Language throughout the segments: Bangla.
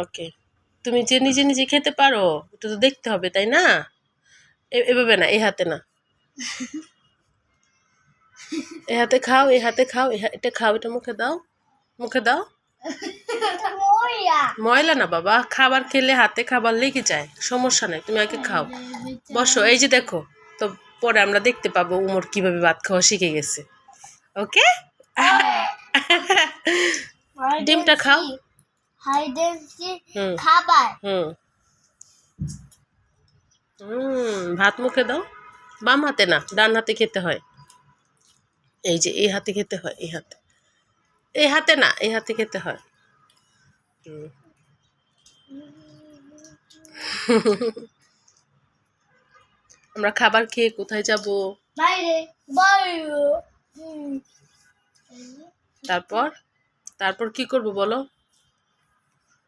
ওকে, তুমি যে নিজে নিজে খেতে পারো এটা তো দেখতে হবে, তাই না? এভাবে না, এই হাতে না, এই হাতে খাও, এই হাতে খাও, এটা খাও, এটা মুখে দাও, মুখে দাও। ময়লা না বাবা, খাবার খেলে হাতে খাবার লেগে যায়, সমস্যা নেই, তুমি আগে খাও। বসো, এই যে দেখো, তো পরে আমরা দেখতে পাবো উমর কিভাবে ভাত খাওয়া শিখে গেছে। ওকে, ডিমটা খাও। খাবার ভাত মুখে দাও। বাম হাতে না, ডান হাতে খেতে হয়। এই যে এই হাতে খেতে হয়, এই হাতে, এই হাতে না, এই হাতে খেতে হয়। আমরা খাবার খেয়ে কোথায় যাব? বাইরে। তারপর তারপর কি করব বলো?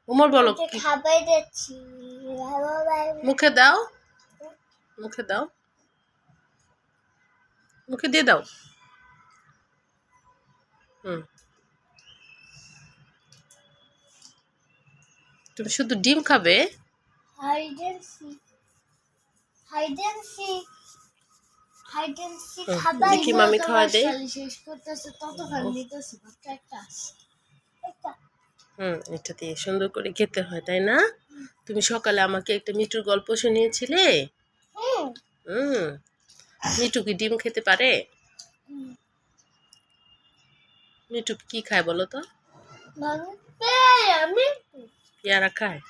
উমর বলো। খাবার দিচ্ছি, মুখে দাও, মুখে দাও, মুখে দিয়ে দাও। তুমি শুধু ডিম খাবে? দেখি মামি খাওয়া দে। এটা দিয়ে সুন্দর করে খেতে হয়, তাই না? তুমি সকালে আমাকে একটা মিঠুর গল্প শুনিয়েছিলে। মিঠু কি ডিম খেতে পারে? মিঠু কি খায় বলো তো? পেয়ারা খায়।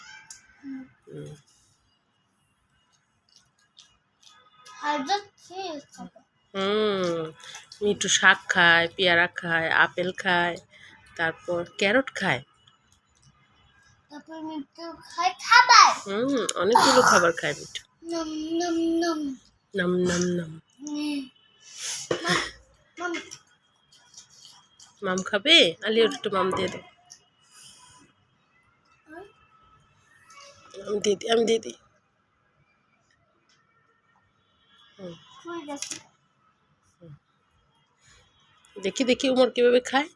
মিঠু শাক খায়, পেয়ারা খায়, আপেল খায়, তারপর ক্যারট খায়। অনেকগুলো খাবার খায় মিঠু। নাম নাম নাম। মাম খাবে? আলি একটু মাম দিয়ে দে। আমি দিয়ে দিই, আমি দিয়ে দিই। দেখি দেখি উমর কিভাবে খায়।